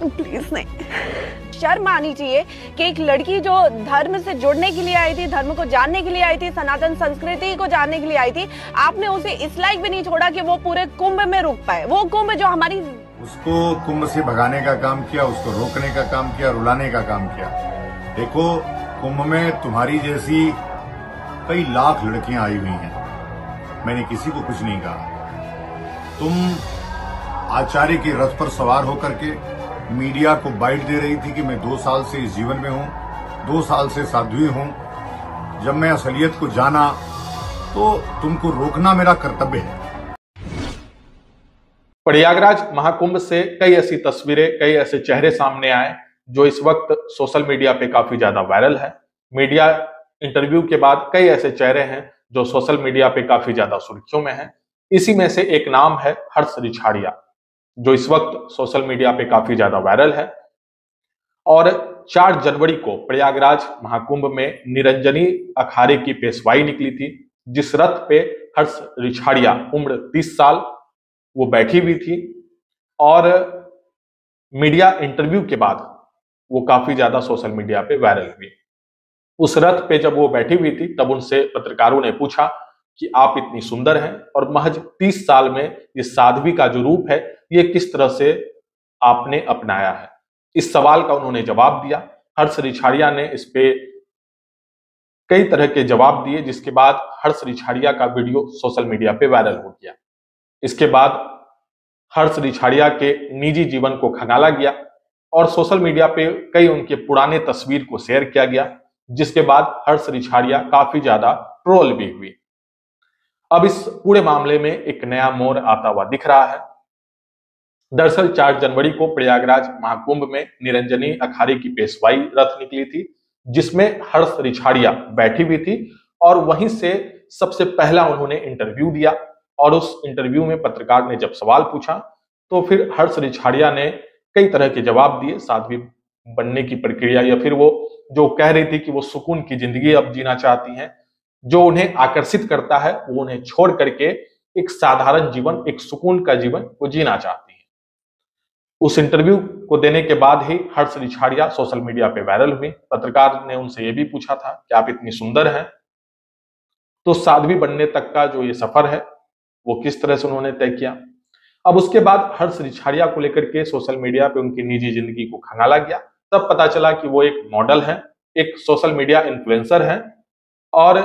Please नहीं। शर्म आनी चाहिए कि एक लड़की जो धर्म से जुड़ने के लिए आई थी, धर्म को जानने के लिए आई थी, सनातन संस्कृति को जानने के लिए आई थी, आपने उसे इस लायक भी नहीं छोड़ा कि वो पूरे कुंभ में रुक पाए। वो कुंभ जो हमारी, उसको कुंभ से भगाने का काम किया, उसको रोकने का काम किया, रुलाने का काम किया। देखो, कुंभ में तुम्हारी जैसी कई लाख लड़कियां आई हुई हैं, मैंने किसी को कुछ नहीं कहा। तुम आचार्य की रथ पर सवार होकर के मीडिया को बाइट दे रही थी कि मैं 2 साल से इस जीवन में हूं, 2 साल से साध्वी हूं। जब मैं असलियत को जाना तो तुमको रोकना मेरा कर्तव्य है। प्रयागराज महाकुंभ से कई ऐसी तस्वीरें, कई ऐसे चेहरे सामने आए जो इस वक्त सोशल मीडिया पे काफी ज्यादा वायरल है। मीडिया इंटरव्यू के बाद कई ऐसे चेहरे हैं जो सोशल मीडिया पे काफी ज्यादा सुर्खियों में हैं। इसी में से एक नाम है हर्ष रिछाड़िया, जो इस वक्त सोशल मीडिया पे काफी ज्यादा वायरल है। और 4 जनवरी को प्रयागराज महाकुंभ में निरंजनी अखाड़े की पेशवाई निकली थी, जिस रथ पे हर्ष रिछाड़िया उम्र 30 साल वो बैठी हुई थी। और मीडिया इंटरव्यू के बाद वो काफी ज्यादा सोशल मीडिया पे वायरल हुई। उस रथ पे जब वो बैठी हुई थी तब उनसे पत्रकारों ने पूछा कि आप इतनी सुंदर हैं और महज 30 साल में ये साध्वी का जो रूप है ये किस तरह से आपने अपनाया है। इस सवाल का उन्होंने जवाब दिया। हर्ष रिछाड़िया ने इस पे कई तरह के जवाब दिए, जिसके बाद हर्ष रिछाड़िया का वीडियो सोशल मीडिया पे वायरल हो गया। इसके बाद हर्ष रिछाड़िया के निजी जीवन को खंगाला गया और सोशल मीडिया पे कई उनके पुराने तस्वीर को शेयर किया गया, जिसके बाद हर्ष रिछाड़िया काफी ज्यादा ट्रोल भी हुई। अब इस पूरे मामले में एक नया मोड़ आता हुआ दिख रहा है। दरअसल 4 जनवरी को प्रयागराज महाकुंभ में निरंजनी अखाड़े की पेशवाई रथ निकली थी, जिसमें हर्ष रिछाड़िया बैठी हुई थी और वहीं से सबसे पहला उन्होंने इंटरव्यू दिया। और उस इंटरव्यू में पत्रकार ने जब सवाल पूछा तो फिर हर्ष रिछाड़िया ने कई तरह के जवाब दिए। साध्वी बनने की प्रक्रिया, या फिर वो जो कह रही थी कि वो सुकून की जिंदगी अब जीना चाहती हैं, जो उन्हें आकर्षित करता है वो उन्हें छोड़ करके एक साधारण जीवन, एक सुकून का जीवन वो जीना चाहती हैं। उस इंटरव्यू को देने के बाद ही हर्ष रिछाड़िया सोशल मीडिया पे वायरल हुई। पत्रकार ने उनसे ये भी पूछा था कि आप इतनी सुंदर हैं, तो साध्वी बनने तक का जो ये सफर है वो किस तरह से उन्होंने तय किया। अब उसके बाद हर्ष रिछाड़िया को लेकर के सोशल मीडिया पे उनकी निजी जिंदगी को खंगाला गया। तब पता चला कि वो एक मॉडल है, एक सोशल मीडिया इन्फ्लुएंसर है। और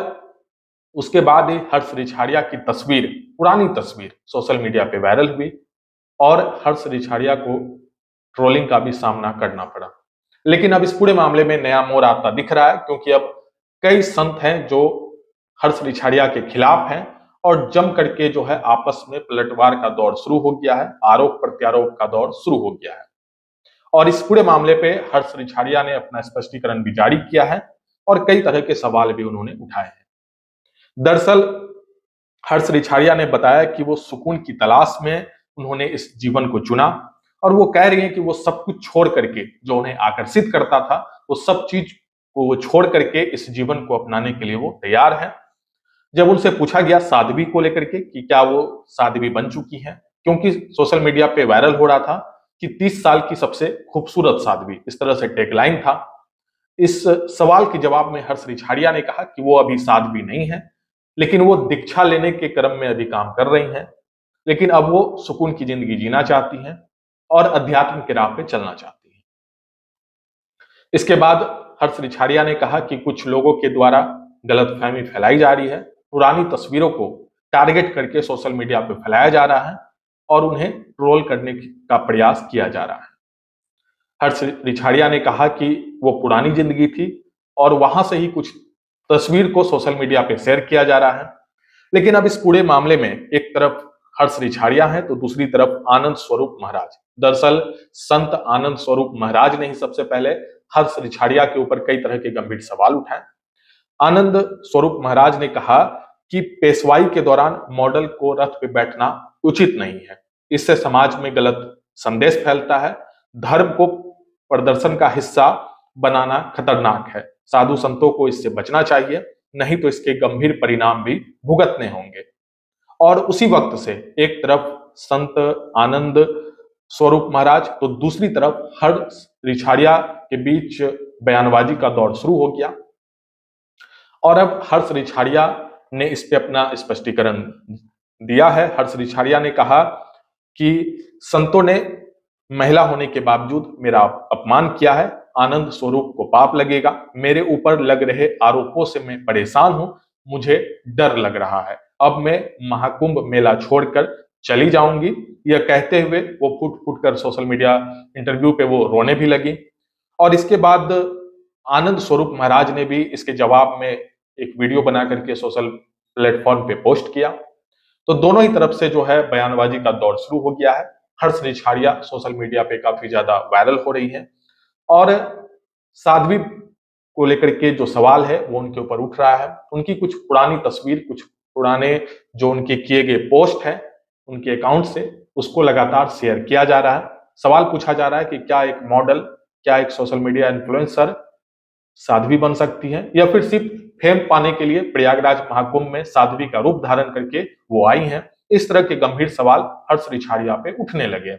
उसके बाद ही हर्ष रिछाड़िया की तस्वीर, पुरानी तस्वीर सोशल मीडिया पे वायरल हुई और हर्ष रिछाड़िया को ट्रोलिंग का भी सामना करना पड़ा। लेकिन अब इस पूरे मामले में नया मोड़ आता दिख रहा है, क्योंकि अब कई संत हैं जो हर्ष रिछाड़िया के खिलाफ हैं और जम करके जो है आपस में पलटवार का दौर शुरू हो गया है, आरोप प्रत्यारोप का दौर शुरू हो गया है। और इस पूरे मामले पे हर्ष रिछाड़िया ने अपना स्पष्टीकरण भी जारी किया है और कई तरह के सवाल भी उन्होंने उठाए हैं। दरअसल हर्ष रिछाड़िया ने बताया कि वो सुकून की तलाश में उन्होंने इस जीवन को चुना और वो कह रही हैं कि वो सब कुछ छोड़ करके, जो उन्हें आकर्षित करता था, वो सब चीज को वो छोड़ करके इस जीवन को अपनाने के लिए वो तैयार है। जब उनसे पूछा गया साध्वी को लेकर के कि क्या वो साध्वी बन चुकी हैं, क्योंकि सोशल मीडिया पे वायरल हो रहा था कि 30 साल की सबसे खूबसूरत साध्वी, इस तरह से टैगलाइन था। इस सवाल के जवाब में हर्ष रिछाड़िया ने कहा कि वो अभी साध्वी नहीं है, लेकिन वो दीक्षा लेने के क्रम में अभी काम कर रही हैं, लेकिन अब वो सुकून की जिंदगी जीना चाहती हैं और अध्यात्म के राह पे चलना चाहती हैं। इसके बाद हर्ष रिछाड़िया ने कहा कि कुछ लोगों के द्वारा गलतफहमी फैलाई जा रही है, पुरानी तस्वीरों को टारगेट करके सोशल मीडिया पे फैलाया जा रहा है और उन्हें ट्रोल करने का प्रयास किया जा रहा है। हर्ष रिछाड़िया ने कहा कि वो पुरानी जिंदगी थी और वहां से ही कुछ तस्वीर को सोशल मीडिया पे शेयर किया जा रहा है। लेकिन अब इस पूरे मामले में एक तरफ हर्ष रिछाड़िया है तो दूसरी तरफ आनंद स्वरूप महाराज। दरअसल संत आनंद स्वरूप महाराज ने ही सबसे पहले हर्ष रिछाड़िया के ऊपर कई तरह के गंभीर सवाल उठाए। आनंद स्वरूप महाराज ने कहा कि पेशवाई के दौरान मॉडल को रथ पे बैठना उचित नहीं है, इससे समाज में गलत संदेश फैलता है, धर्म को प्रदर्शन का हिस्सा बनाना खतरनाक है, साधु संतों को इससे बचना चाहिए, नहीं तो इसके गंभीर परिणाम भी भुगतने होंगे। और उसी वक्त से एक तरफ संत आनंद स्वरूप महाराज, तो दूसरी तरफ हर्ष रिछाड़िया के बीच बयानबाजी का दौर शुरू हो गया। और अब हर्ष रिछाड़िया ने इस पे अपना स्पष्टीकरण दिया है। हर्ष रिछाड़िया ने कहा कि संतों ने महिला होने के बावजूद मेरा अपमान किया है, आनंद स्वरूप को पाप लगेगा, मेरे ऊपर लग रहे आरोपों से मैं परेशान हूं, मुझे डर लग रहा है, अब मैं महाकुंभ मेला छोड़कर चली जाऊंगी। यह कहते हुए वो फुट फुट कर सोशल मीडिया इंटरव्यू पे वो रोने भी लगी। और इसके बाद आनंद स्वरूप महाराज ने भी इसके जवाब में एक वीडियो बना करके सोशल प्लेटफॉर्म पे पोस्ट किया। तो दोनों ही तरफ से जो है बयानबाजी का दौर शुरू हो गया है। हर्ष रिछाड़िया सोशल मीडिया पे काफी ज्यादा वायरल हो रही है और साध्वी को लेकर के जो सवाल है वो उनके ऊपर उठ रहा है। उनकी कुछ पुरानी तस्वीर, कुछ पुराने जो उनके किए गए पोस्ट है उनके अकाउंट से, उसको लगातार शेयर किया जा रहा है। सवाल पूछा जा रहा है कि क्या एक मॉडल, क्या एक सोशल मीडिया इन्फ्लुएंसर साध्वी बन सकती है, या फिर सिर्फ फेम पाने के लिए प्रयागराज महाकुंभ में साध्वी का रूप धारण करके वो आई हैं। इस तरह के गंभीर सवाल हर्ष रिछाड़िया पे उठने लगे।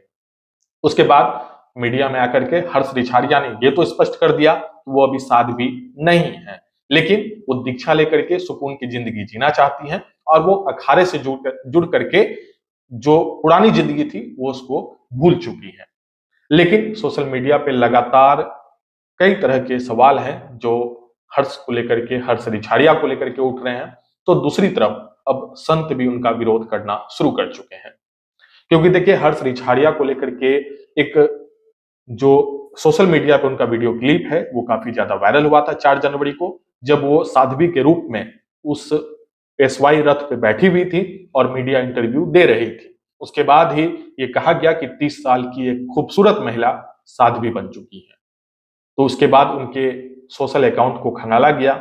उसके बाद मीडिया में आकर के हर्ष रिछाड़िया ने ये तो स्पष्ट कर दिया कि वो अभी साध्वी नहीं है, लेकिन वो दीक्षा लेकर के सुकून की जिंदगी जीना चाहती हैं और वो अखाड़े से जुड़ करके जो पुरानी जिंदगी थी वो उसको भूल चुकी है। लेकिन सोशल मीडिया पे लगातार कई तरह के सवाल हैं जो हर्ष को लेकर के, हर्ष रिछाड़िया को लेकर के उठ रहे हैं। तो दूसरी तरफ अब संत भी उनका विरोध करना शुरू कर चुके हैं, क्योंकि देखिए हर्ष रिछाड़िया को लेकर के एक जो सोशल मीडिया पे उनका वीडियो क्लिप है वो काफी ज्यादा वायरल हुआ था 4 जनवरी को, जब वो साध्वी के रूप में उस पेशवाई रथ पे बैठी हुई थी और मीडिया इंटरव्यू दे रही थी। उसके बाद ही ये कहा गया कि 30 साल की एक खूबसूरत महिला साध्वी बन चुकी है। तो उसके बाद उनके सोशल अकाउंट को खंगाला गया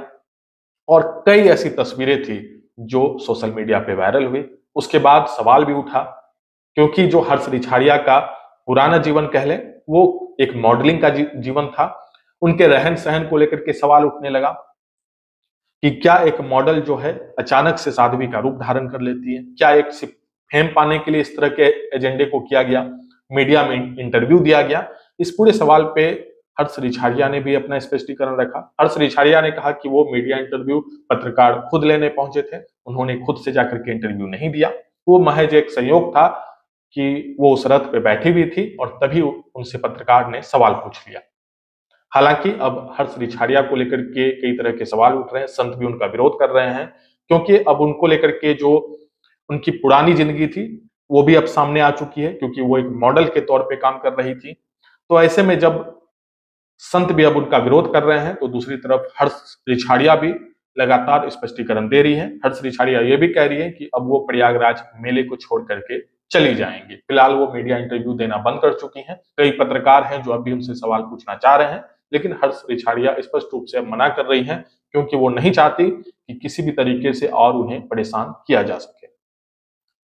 और कई ऐसी तस्वीरें थी जो सोशल मीडिया पे वायरल हुई। उसके बाद सवाल भी उठा, क्योंकि जो हर्ष रिछाड़िया का पुराना जीवन कह लें वो एक मॉडलिंग का जीवन था, उनके रहन सहन को लेकर के सवाल उठने लगा कि क्या एक मॉडल जो है अचानक से साध्वी का रूप धारण कर लेती है, क्या एक सिर्फ फेम पाने के लिए इस तरह के एजेंडे को किया गया, मीडिया में इंटरव्यू दिया गया। इस पूरे सवाल पे हर्ष रिछाड़िया ने भी अपना स्पष्टीकरण रखा। हर्ष रिछाड़िया ने कहा कि वो मीडिया इंटरव्यू पत्रकार खुद लेने पहुंचे थे, उन्होंने खुद से जाकर के इंटरव्यू नहीं दिया, वो महज एक संयोग था कि वो उस रथ पे बैठी हुई थी और तभी उनसे पत्रकार ने सवाल पूछ लिया। हालांकि अब हर्ष रिछाड़िया को लेकर के कई तरह के सवाल उठ रहे हैं, संत भी उनका विरोध कर रहे हैं, क्योंकि अब उनको लेकर के जो उनकी पुरानी जिंदगी थी वो भी अब सामने आ चुकी है, क्योंकि वो एक मॉडल के तौर पे काम कर रही थी। तो ऐसे में जब संत भी अब उनका विरोध कर रहे हैं तो दूसरी तरफ हर्ष रिछाड़िया भी लगातार स्पष्टीकरण दे रही है। हर्ष रिछाड़िया ये भी कह रही है कि अब वो प्रयागराज मेले को छोड़ करके चली जाएंगी। फिलहाल वो मीडिया इंटरव्यू देना बंद कर चुकी हैं। कई पत्रकार हैं जो अभी उनसे सवाल पूछना चाह रहे हैं, लेकिन हर्ष रिछाड़िया स्पष्ट रूप से मना कर रही हैं, क्योंकि वो नहीं चाहती कि किसी भी तरीके से और उन्हें परेशान किया जा सके।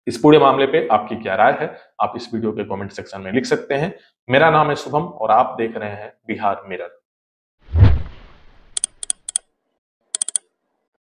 इस पूरे मामले पे आपकी क्या राय है, आप इस वीडियो के कमेंट सेक्शन में लिख सकते हैं। मेरा नाम है शुभम और आप देख रहे हैं बिहार मिरर।